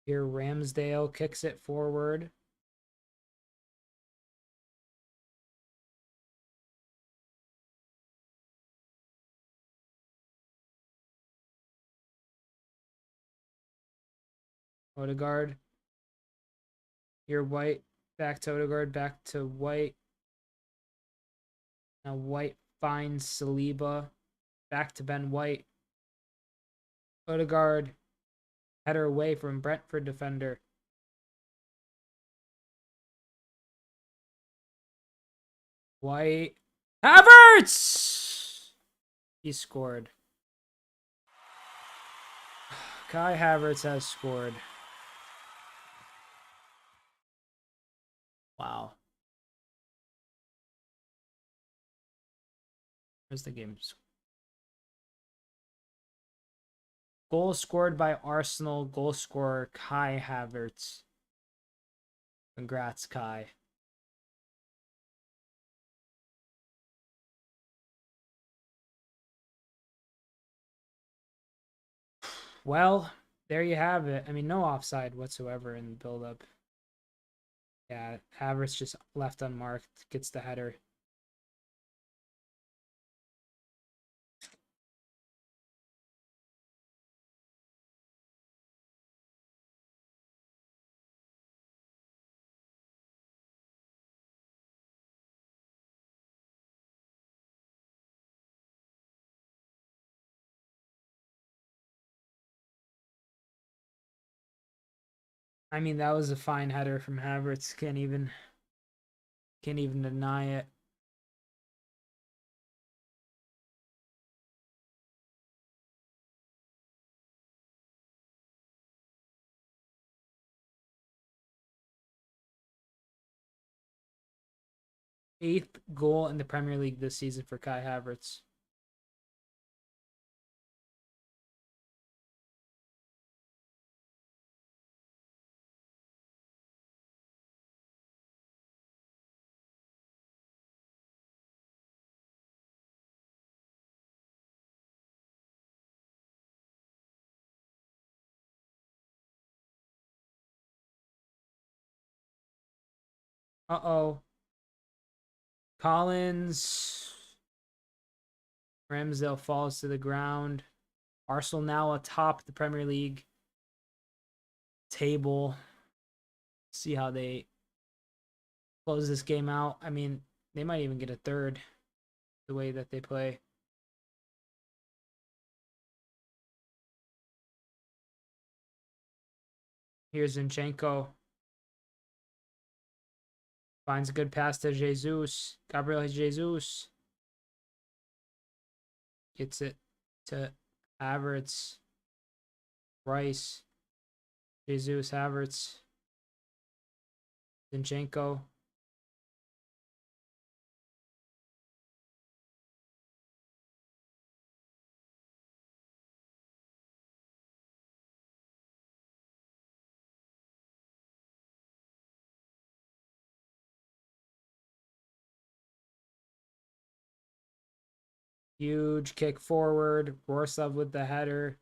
Here, Ramsdale kicks it forward. Odegaard. Here, White. Back to Odegaard. Back to White. Now White finds Saliba. Back to Ben White. Odegaard. Header away from Brentford defender. White. Havertz! He scored. Kai Havertz has scored. Wow. Where's the game? Goal scored by Arsenal. Goal scorer Kai Havertz. Congrats, Kai. Well, there you have it. I mean, no offside whatsoever in the build-up. Yeah, Havertz just left unmarked. Gets the header. I mean, that was a fine header from Havertz. Can't even deny it. Eighth goal in the Premier League this season for Kai Havertz. Uh-oh. Collins. Ramsdale falls to the ground. Arsenal now atop the Premier League table. See how they close this game out. I mean, they might even get a third the way that they play. Here's Zinchenko. Finds a good pass to Jesus. Gabriel Jesus. Gets it to Havertz. Rice. Jesus, Havertz. Zinchenko. Huge kick forward. Borslov with the header.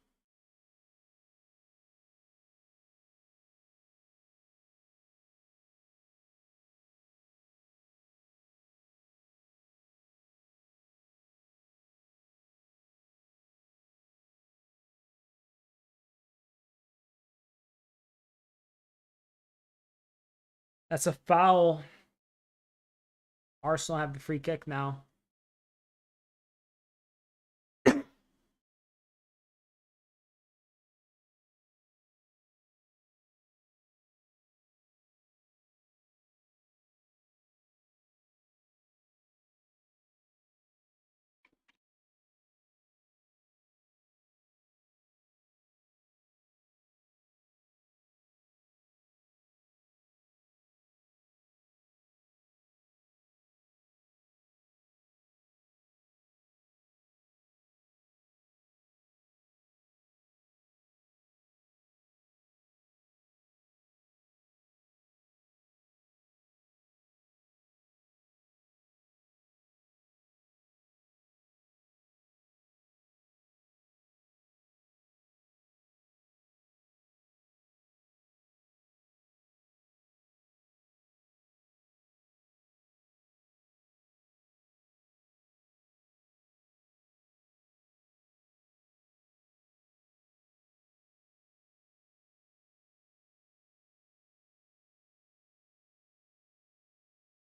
That's a foul. Arsenal have the free kick now.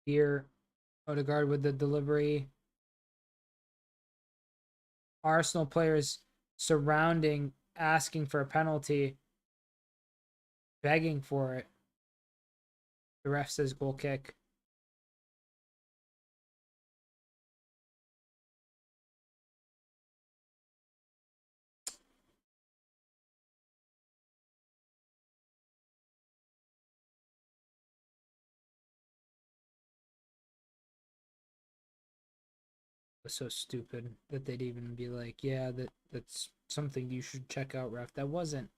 Here, Odegaard with the delivery. Arsenal players surrounding, asking for a penalty, begging for it. The ref says goal kick. Was so stupid that they'd even be like, yeah, that's something you should check out, ref. That wasn't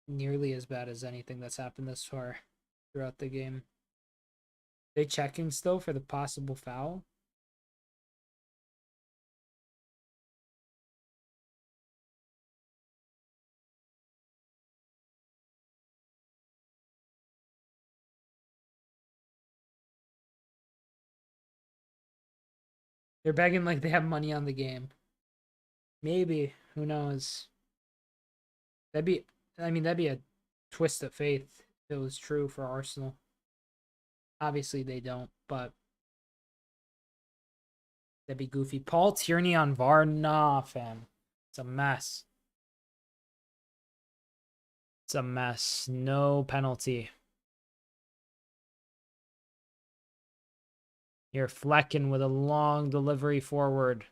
nearly as bad as anything that's happened thus far throughout the game. They checking still for the possible foul? They're begging like they have money on the game. Maybe. Who knows? That'd be a twist of faith if it was true for Arsenal. Obviously they don't, but that'd be goofy. Paul Tierney on VAR? Nah, fam. It's a mess. It's a mess. No penalty. Here, Flecken with a long delivery forward.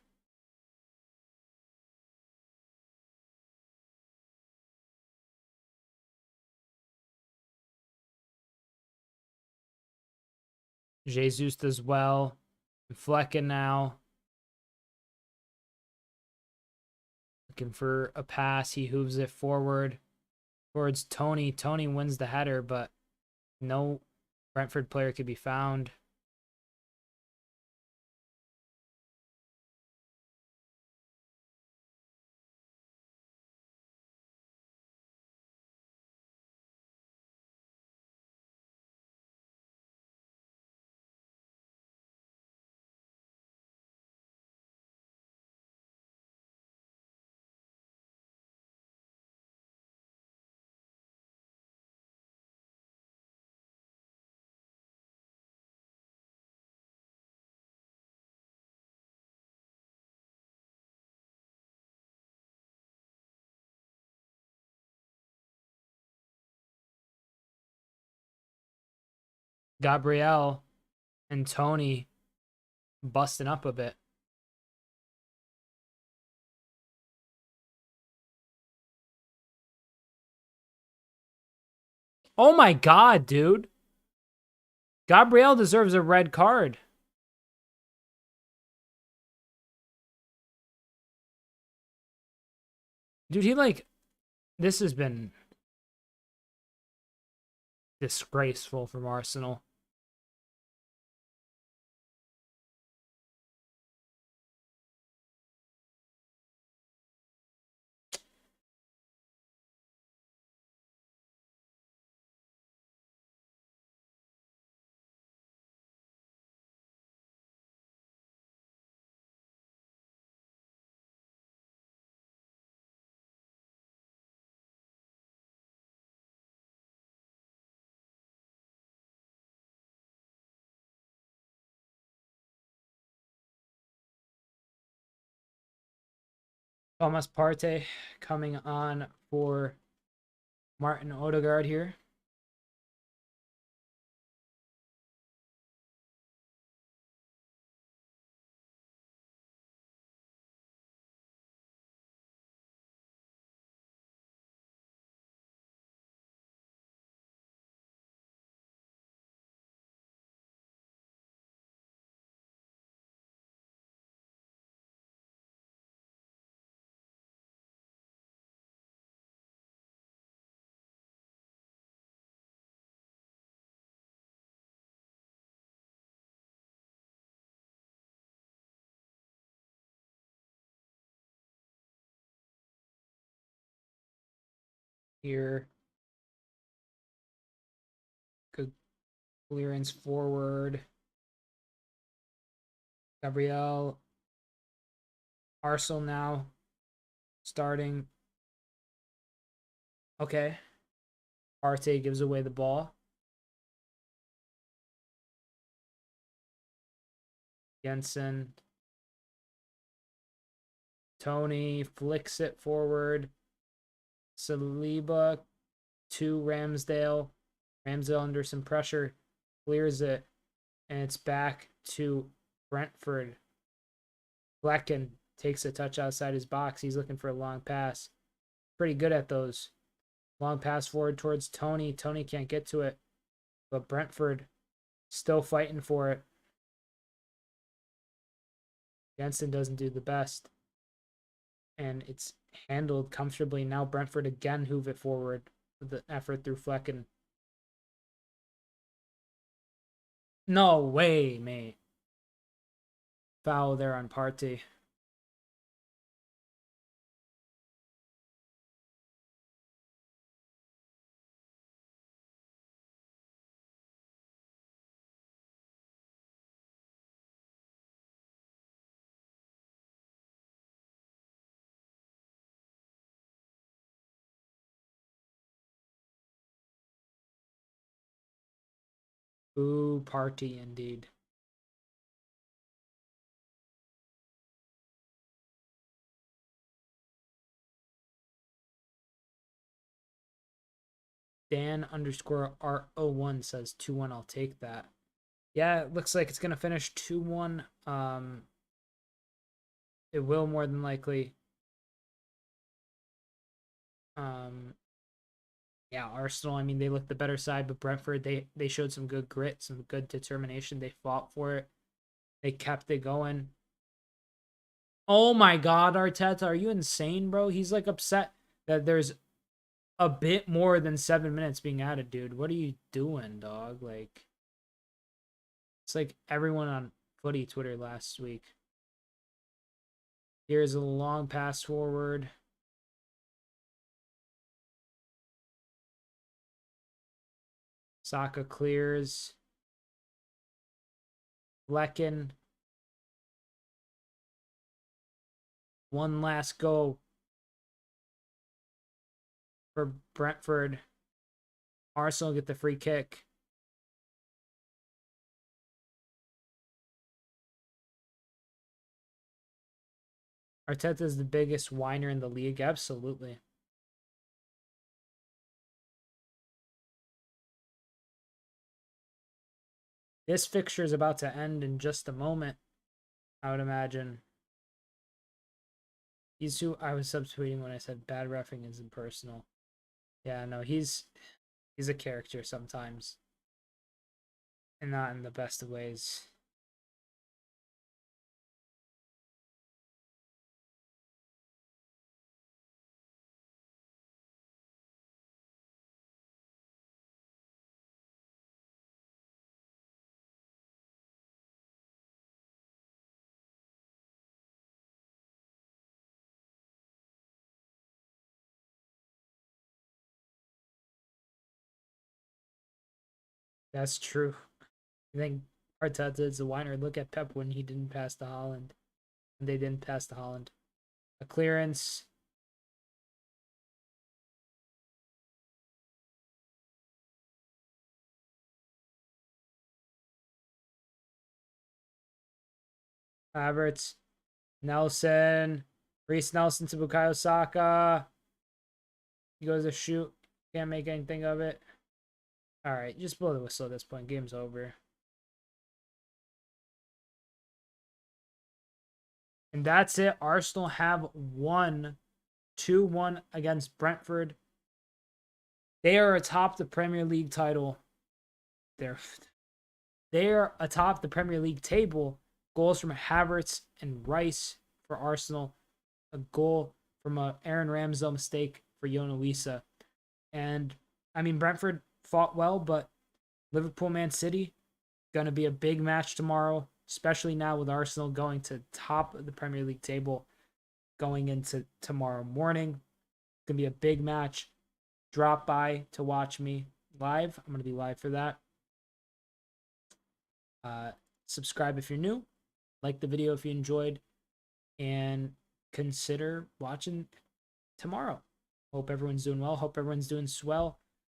Jesus as well. Flecken now. Looking for a pass. He hooves it forward towards Tony. Tony wins the header, but no Brentford player could be found. Gabriel and Tony busting up a bit. Oh my god, dude. Gabriel deserves a red card. Dude, this has been disgraceful from Arsenal. Thomas Partey coming on for Martin Odegaard here. Here. Good clearance forward. Gabriel. Arsenal now starting. Okay. Partey gives away the ball. Jensen. Tony flicks it forward. Saliba to Ramsdale. Ramsdale under some pressure. Clears it. And it's back to Brentford. Flecken takes a touch outside his box. He's looking for a long pass. Pretty good at those. Long pass forward towards Tony. Tony can't get to it. But Brentford still fighting for it. Jensen doesn't do the best. And it's handled comfortably. Now Brentford again hoof it forward with the effort through Flecken. No way, mate. Foul there on Partey. Ooh, Partey indeed. Dan underscore R01 says 2-1. I'll take that. Yeah, it looks like it's going to finish 2-1. It will more than likely. Yeah, Arsenal, I mean, they looked the better side, but Brentford, they showed some good grit, some good determination. They fought for it. They kept it going. Oh my God, Arteta, are you insane, bro? He's like upset that there's a bit more than 7 minutes being added, dude. What are you doing, dog? Like, it's like everyone on footy Twitter last week. Here's a long pass forward. Saka clears. Flecken. One last go for Brentford. Arsenal get the free kick. Arteta is the biggest whiner in the league. Absolutely. This fixture is about to end in just a moment, I would imagine. He's who I was subtweeting when I said bad reffing is impersonal. Yeah, no, he's a character sometimes. And not in the best of ways. That's true. I think Arteta is a whiner. Look at Pep when he didn't pass to Holland. And they didn't pass to Holland. A clearance. Havertz. Nelson. Reece Nelson to Bukayo Saka. He goes to shoot. Can't make anything of it. Alright, just blow the whistle at this point. Game's over. And that's it. Arsenal have won 2-1 against Brentford. They are atop the Premier League title. They are atop the Premier League table. Goals from Havertz and Rice for Arsenal. A goal from a Aaron Ramsdale mistake for yoane wissa. And, I mean, Brentford fought well, but Liverpool, Man City, going to be a big match tomorrow, especially now with Arsenal going to top of the Premier League table going into tomorrow morning. It's going to be a big match. Drop by to watch me live. I'm going to be live for that. Subscribe if you're new. Like the video if you enjoyed. And consider watching tomorrow. Hope everyone's doing well. Hope everyone's doing swell.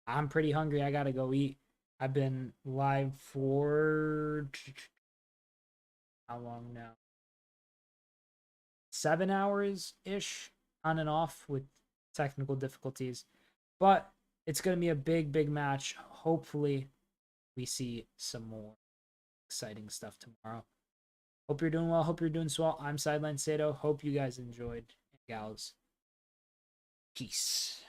I'm pretty hungry. I got to go eat. I've been live for how long now? 7 hours ish, on and off with technical difficulties. But it's going to be a big match. Hopefully, we see some more exciting stuff tomorrow. Hope you're doing well. Hope you're doing swell. I'm Sideline Sedo. Hope you guys enjoyed. And gals, peace.